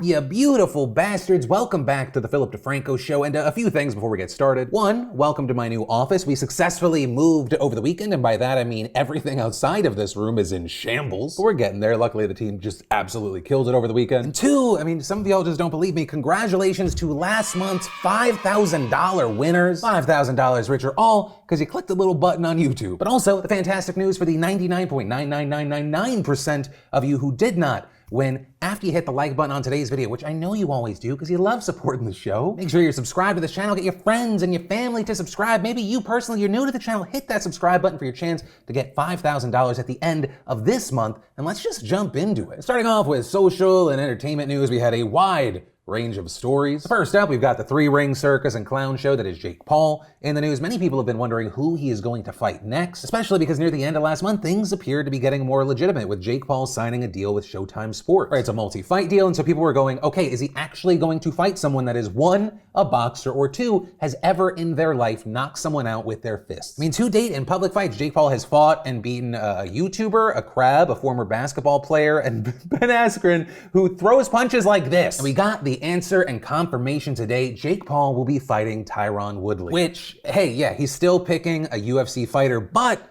you beautiful bastards? Welcome back to the Philip DeFranco Show, and a few things before we get started. One, welcome to my new office. We successfully moved over the weekend, and by that I mean everything outside of this room is in shambles. But we're getting there. Luckily, the team just absolutely killed it over the weekend. And two, I mean, some of y'all just don't believe me. Congratulations to last month's $5,000 winners. $5,000 richer, all because you clicked the little button on YouTube. But also, the fantastic news for the 99.99999% of you who did not win after you hit the like button on today's video, which I know you always do because you love supporting the show. Make sure you're subscribed to the channel, get your friends and your family to subscribe. Maybe you personally, you're new to the channel, hit that subscribe button for your chance to get $5,000 at the end of this month, and let's just jump into it. Starting off with social and entertainment news, we had a wide range of stories. First up, we've got the three-ring circus and clown show that is Jake Paul in the news. Many people have been wondering who he is going to fight next, especially because near the end of last month, things appeared to be getting more legitimate with Jake Paul signing a deal with Showtime Sports. Right, it's a multi-fight deal, and so people were going, okay, is he actually going to fight someone that is one, a boxer, or two, has ever in their life knocked someone out with their fists? I mean, to date, in public fights, Jake Paul has fought and beaten a YouTuber, a crab, a former basketball player, and Ben Askren, who throws punches like this. And we got the answer and confirmation today. Jake Paul will be fighting Tyron Woodley. Which, hey, yeah, he's still picking a UFC fighter, but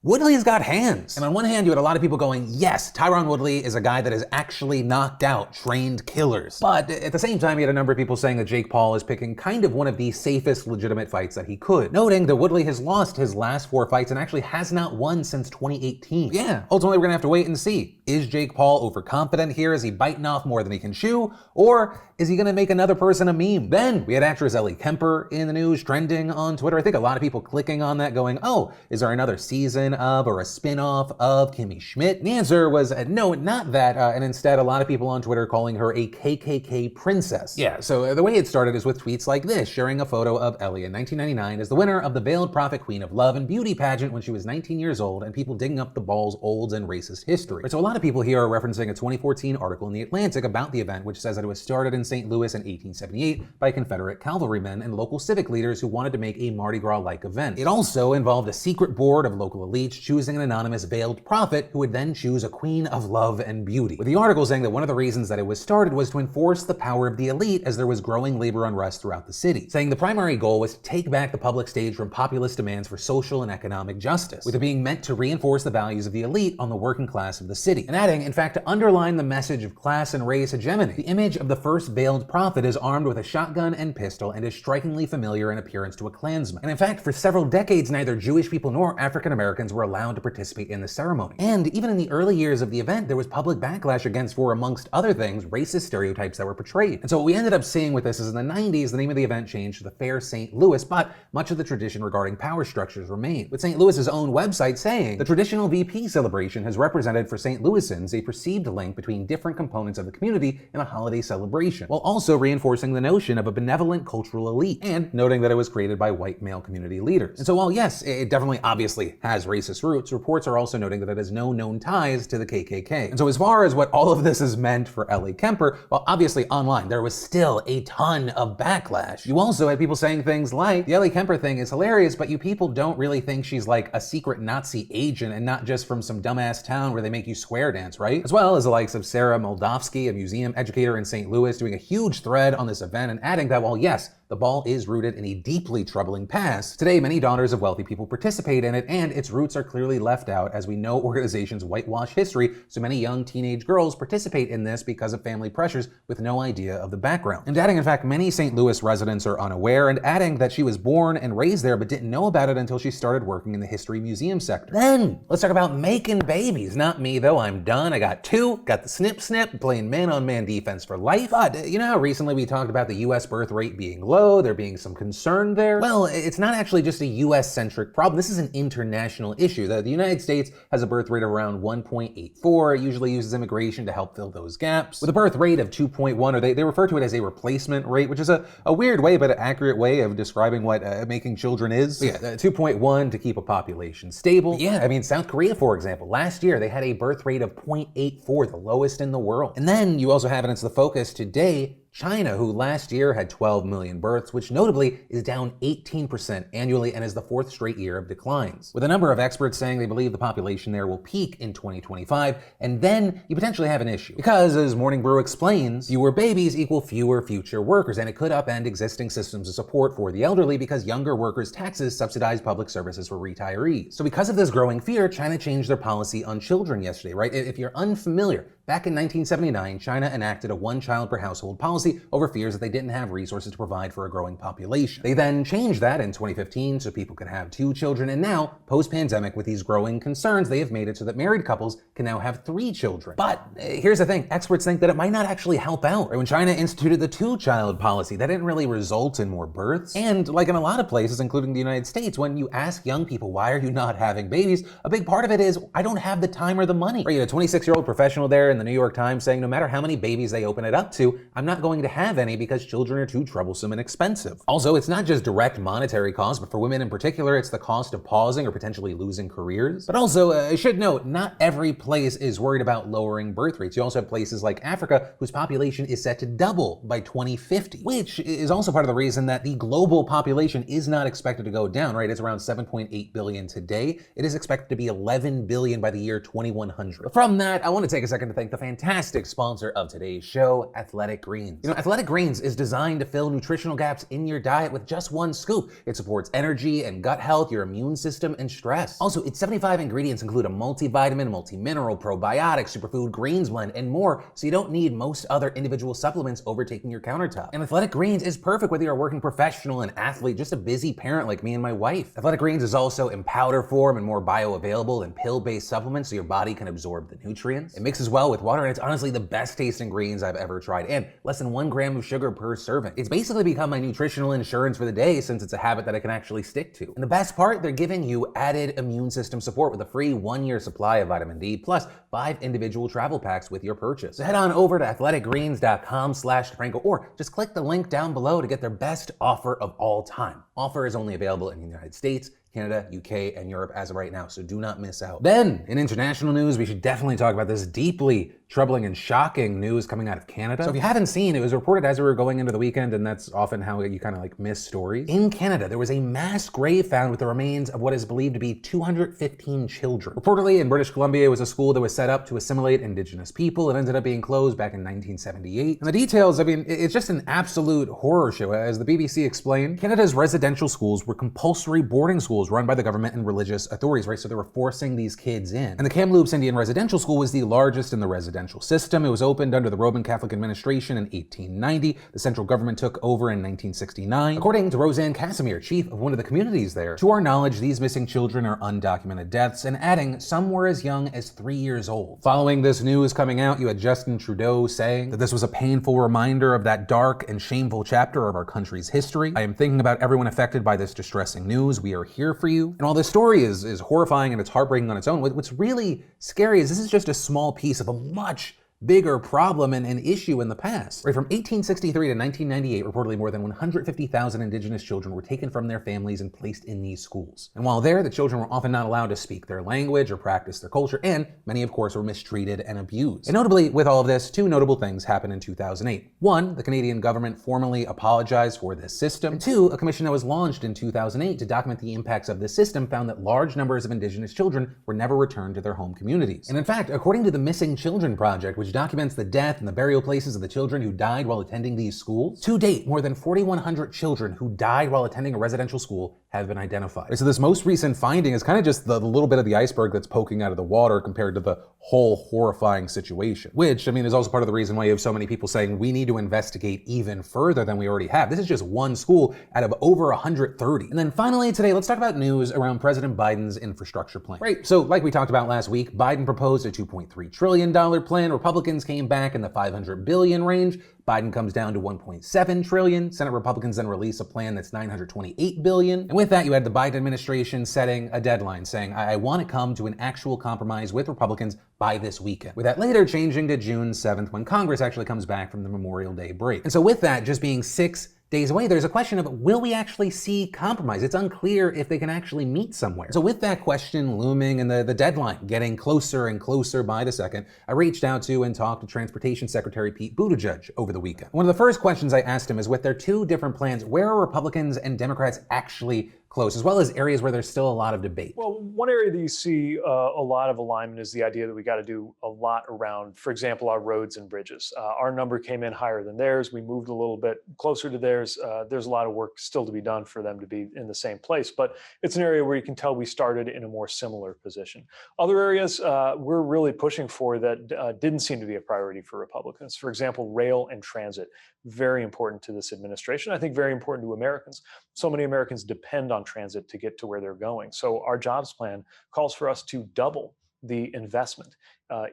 Woodley's got hands. And on one hand, you had a lot of people going, yes, Tyron Woodley is a guy that has actually knocked out trained killers. But at the same time, you had a number of people saying that Jake Paul is picking kind of one of the safest legitimate fights that he could, noting that Woodley has lost his last 4 fights and actually has not won since 2018. Yeah, ultimately we're gonna have to wait and see. Is Jake Paul overconfident here? Is he biting off more than he can chew? Or is he gonna make another person a meme? Then we had actress Ellie Kemper in the news, trending on Twitter. I think a lot of people clicking on that going, oh, is there another season of or a spin-off of Kimmy Schmidt? And the answer was no, not that, and instead a lot of people on Twitter calling her a KKK princess. Yeah, so the way it started is with tweets like this, sharing a photo of Ellie in 1999 as the winner of the Veiled Prophet Queen of Love and Beauty pageant when she was 19 years old, and people digging up the ball's old and racist history. So a lot of people here are referencing a 2014 article in The Atlantic about the event, which says that it was started in St. Louis in 1878 by Confederate cavalrymen and local civic leaders who wanted to make a Mardi Gras-like event. It also involved a secret board of local elites choosing an anonymous veiled prophet who would then choose a queen of love and beauty. With the article saying that one of the reasons that it was started was to enforce the power of the elite as there was growing labor unrest throughout the city, saying the primary goal was to take back the public stage from populist demands for social and economic justice, with it being meant to reinforce the values of the elite on the working class of the city. And adding, in fact, to underline the message of class and race hegemony, the image of the first veiled prophet is armed with a shotgun and pistol and is strikingly familiar in appearance to a Klansman. And in fact, for several decades, neither Jewish people nor African Americans were allowed to participate in the ceremony. And even in the early years of the event, there was public backlash against, for amongst other things, racist stereotypes that were portrayed. And so what we ended up seeing with this is in the 90s, the name of the event changed to the Fair St. Louis, but much of the tradition regarding power structures remained, with St. Louis's own website saying, the traditional VP celebration has represented for St. Louisans a perceived link between different components of the community in a holiday celebration, while also reinforcing the notion of a benevolent cultural elite, and noting that it was created by white male community leaders. And so while yes, it definitely obviously has racist roots, reports are also noting that it has no known ties to the KKK. And so as far as what all of this has meant for Ellie Kemper, well, obviously online, there was still a ton of backlash. You also had people saying things like, the Ellie Kemper thing is hilarious, but you people don't really think she's like a secret Nazi agent and not just from some dumbass town where they make you square dance, right? As well as the likes of Sarah Moldovsky, a museum educator in St. Louis, doing a huge thread on this event and adding that while yes, the ball is rooted in a deeply troubling past, today many daughters of wealthy people participate in it, and its roots are clearly left out as we know organizations whitewash history, so many young teenage girls participate in this because of family pressures with no idea of the background. And adding, in fact, many St. Louis residents are unaware, and adding that she was born and raised there but didn't know about it until she started working in the history museum sector. Then, let's talk about making babies. Not me though, I'm done. I got 2, got the snip, playing man-on-man defense for life. But you know how recently we talked about the US birth rate being low, there being some concern there? Well, it's not actually just a US-centric problem. This is an international issue. The United States has a birth rate of around 1.84. It usually uses immigration to help fill those gaps. With a birth rate of 2.1, or they refer to it as a replacement rate, which is a weird way but an accurate way of describing what making children is. But yeah, 2.1 to keep a population stable. But yeah, I mean, South Korea, for example, last year they had a birth rate of 0.84, the lowest in the world. And then you also have evidence of the focus today China, who last year had 12 million births, which notably is down 18% annually and is the fourth straight year of declines. With a number of experts saying they believe the population there will peak in 2025, and then you potentially have an issue. Because, as Mourning explains, fewer babies equal fewer future workers, and it could upend existing systems of support for the elderly because younger workers' taxes subsidize public services for retirees. So because of this growing fear, China changed their policy on children yesterday, right? If you're unfamiliar, back in 1979, China enacted a one-child per household policy over fears that they didn't have resources to provide for a growing population. They then changed that in 2015 so people could have 2 children, and now, post-pandemic, with these growing concerns, they have made it so that married couples can now have 3 children. But here's the thing, experts think that it might not actually help out. Right? When China instituted the 2-child policy, that didn't really result in more births. And like in a lot of places, including the United States, when you ask young people, why are you not having babies? A big part of it is, I don't have the time or the money. Right? You had a 26-year-old professional there in the New York Times saying no matter how many babies they open it up to, I'm not going to have any because children are too troublesome and expensive. Also, it's not just direct monetary cost, but for women in particular, it's the cost of pausing or potentially losing careers. But also, I should note, not every place is worried about lowering birth rates. You also have places like Africa, whose population is set to double by 2050, which is also part of the reason that the global population is not expected to go down, right? It's around 7.8 billion today. It is expected to be 11 billion by the year 2100. From that, I want to take a second to thank the fantastic sponsor of today's show, Athletic Greens. You know, Athletic Greens is designed to fill nutritional gaps in your diet with just one scoop. It supports energy and gut health, your immune system, and stress. Also, its 75 ingredients include a multivitamin, multi-mineral, probiotic, superfood greens blend, and more, so you don't need most other individual supplements overtaking your countertop. And Athletic Greens is perfect whether you're a working professional, an athlete, just a busy parent like me and my wife. Athletic Greens is also in powder form and more bioavailable than pill-based supplements so your body can absorb the nutrients. It mixes well with water, and it's honestly the best tasting greens I've ever tried, and less than 1 gram of sugar per serving. It's basically become my nutritional insurance for the day since it's a habit that I can actually stick to. And the best part, they're giving you added immune system support with a free 1-year supply of vitamin D plus 5 individual travel packs with your purchase. So head on over to athleticgreens.com/DeFranco or just click the link down below to get their best offer of all time. Offer is only available in the United States, Canada, UK, and Europe as of right now, so do not miss out. Then, in international news, we should definitely talk about this deeply troubling and shocking news coming out of Canada. So if you haven't seen, it was reported as we were going into the weekend, and that's often how you kind of like miss stories. In Canada, there was a mass grave found with the remains of what is believed to be 215 children. Reportedly, in British Columbia, it was a school that was set up to assimilate Indigenous people. It ended up being closed back in 1978. And the details, I mean, it's just an absolute horror show. As the BBC explained, Canada's residential schools were compulsory boarding schools run by the government and religious authorities, right? So they were forcing these kids in. And the Kamloops Indian Residential School was the largest in the residential system. It was opened under the Roman Catholic administration in 1890. The central government took over in 1969. According to Roseanne Casimir, chief of one of the communities there, to our knowledge, these missing children are undocumented deaths, and adding, some were as young as 3 years old. Following this news coming out, you had Justin Trudeau saying that this was a painful reminder of that dark and shameful chapter of our country's history. I am thinking about everyone affected by this distressing news. We are here for you. And while this story is horrifying and it's heartbreaking on its own, what's really scary is this is just a small piece of a much bigger problem and an issue in the past. Right, from 1863 to 1998, reportedly more than 150,000 Indigenous children were taken from their families and placed in these schools. And while there, the children were often not allowed to speak their language or practice their culture, and many, of course, were mistreated and abused. And notably, with all of this, 2 notable things happened in 2008. 1, the Canadian government formally apologized for this system. And 2, a commission that was launched in 2008 to document the impacts of this system found that large numbers of Indigenous children were never returned to their home communities. And in fact, according to the Missing Children Project, which documents the death and the burial places of the children who died while attending these schools, to date, more than 4,100 children who died while attending a residential school have been identified. So this most recent finding is kind of just the little bit of the iceberg that's poking out of the water compared to the whole horrifying situation. Which, I mean, is also part of the reason why you have so many people saying we need to investigate even further than we already have. This is just one school out of over 130. And then finally today, let's talk about news around President Biden's infrastructure plan. Right, so like we talked about last week, Biden proposed a $2.3 trillion plan. Republicans came back in the $500 billion range. Biden comes down to $1.7 trillion. Senate Republicans then release a plan that's $928 billion. And with that, you had the Biden administration setting a deadline saying, I want to come to an actual compromise with Republicans by this weekend. With that later changing to June 7th when Congress actually comes back from the Memorial Day break. And so with that just being 6 days away, there's a question of, will we actually see compromise? It's unclear if they can actually meet somewhere. So with that question looming and the deadline getting closer and closer by the second, I reached out to and talked to Transportation Secretary Pete Buttigieg over the weekend. One of the first questions I asked him is, with their two different plans, where are Republicans and Democrats actually close, as well as areas where there's still a lot of debate? Well, one area that you see a lot of alignment is the idea that we got to do a lot around, for example, our roads and bridges. Our number came in higher than theirs. We moved a little bit closer to theirs. There's a lot of work still to be done for them to be in the same place, but it's an area where you can tell we started in a more similar position. Other areas we're really pushing for that didn't seem to be a priority for Republicans. For example, rail and transit, very important to this administration. I think very important to Americans. So many Americans depend on transit to get to where they're going. So our jobs plan calls for us to double the investment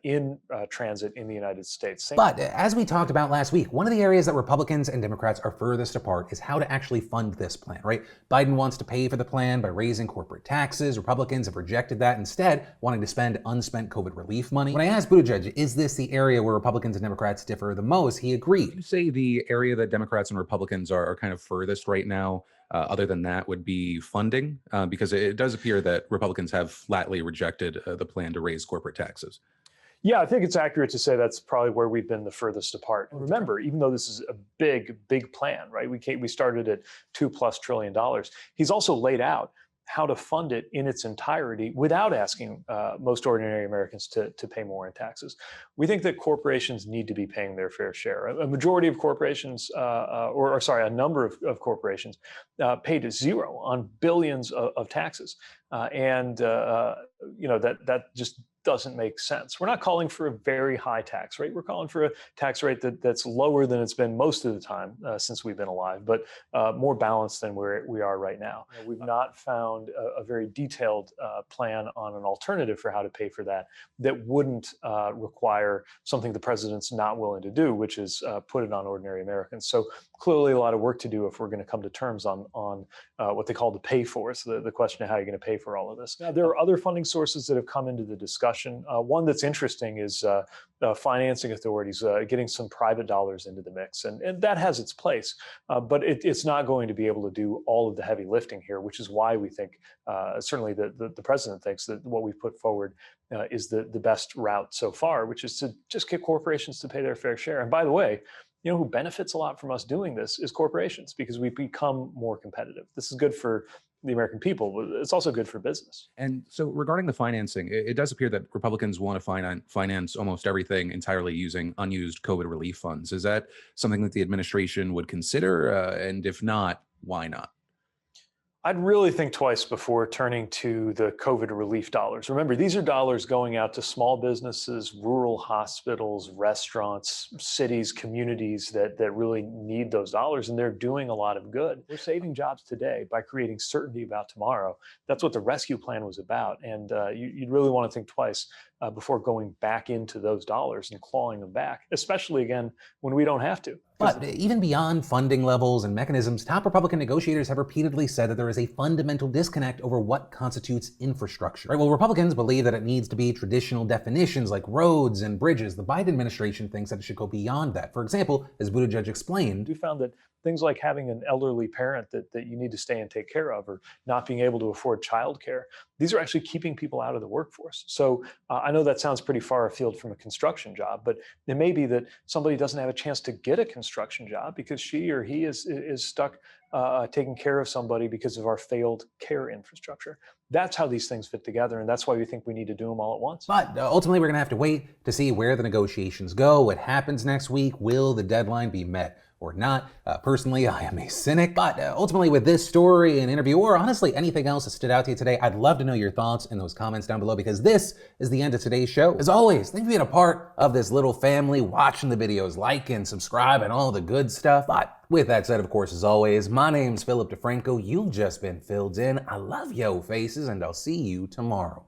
in transit in the United States. But as we talked about last week, one of the areas that Republicans and Democrats are furthest apart is how to actually fund this plan, right? Biden wants to pay for the plan by raising corporate taxes. Republicans have rejected that, instead wanting to spend unspent COVID relief money. When I asked Buttigieg, is this the area where Republicans and Democrats differ the most, he agreed. You say the area that Democrats and Republicans are kind of furthest right now, other than that, would be funding, because it does appear that Republicans have flatly rejected the plan to raise corporate taxes. Yeah, I think it's accurate to say that's probably where we've been the furthest apart. And remember, even though this is a big plan, right? We started at $2+ trillion. He's also laid out how to fund it in its entirety without asking most ordinary Americans to pay more in taxes. We think that corporations need to be paying their fair share. A majority of corporations, a number of corporations paid zero on billions of taxes. That just doesn't make sense. We're not calling for a very high tax rate. We're calling for a tax rate that's lower than it's been most of the time since we've been alive, but more balanced than we are right now. We've not found a very detailed plan on an alternative for how to pay for that wouldn't require something the president's not willing to do, which is put it on ordinary Americans. So clearly a lot of work to do if we're going to come to terms on what they call the pay for, so the question of how you're going to pay for all of this. Now, there are other funding sources that have come into the discussion. One that's interesting is financing authorities getting some private dollars into the mix, and that has its place, but it's not going to be able to do all of the heavy lifting here, which is why we think, certainly the president thinks, that what we've put forward is the best route so far, which is to just get corporations to pay their fair share. And by the way, you know who benefits a lot from us doing this is corporations, because we become more competitive. This is good for the American people, but it's also good for business. And so regarding the financing, it does appear that Republicans want to finance almost everything entirely using unused COVID relief funds. Is that something that the administration would consider? And if not, why not? I'd really think twice before turning to the COVID relief dollars. Remember, these are dollars going out to small businesses, rural hospitals, restaurants, cities, communities that really need those dollars, and they're doing a lot of good. We're saving jobs today by creating certainty about tomorrow. That's what the rescue plan was about, and you'd really want to think twice before going back into those dollars and clawing them back, especially, again, when we don't have to. But even beyond funding levels and mechanisms, top Republican negotiators have repeatedly said that there is a fundamental disconnect over what constitutes infrastructure. Right? Well, Republicans believe that it needs to be traditional definitions like roads and bridges. The Biden administration thinks that it should go beyond that. For example, as Buttigieg explained, we found that things like having an elderly parent that you need to stay and take care of, or not being able to afford childcare, these are actually keeping people out of the workforce. So I know that sounds pretty far afield from a construction job, but it may be that somebody doesn't have a chance to get a construction job because she or he is stuck taking care of somebody because of our failed care infrastructure. That's how these things fit together, and that's why we think we need to do them all at once. But ultimately, we're going to have to wait to see where the negotiations go, what happens next week. Will the deadline be met or not? Personally, I am a cynic. But ultimately, with this story and interview, or honestly anything else that stood out to you today, I'd love to know your thoughts in those comments down below, because this is the end of today's show. As always, thanks for being a part of this little family, watching the videos, like and subscribe, and all the good stuff. But with that said, of course, as always, my name's Philip DeFranco. You've just been filled in. I love yo faces, and I'll see you tomorrow.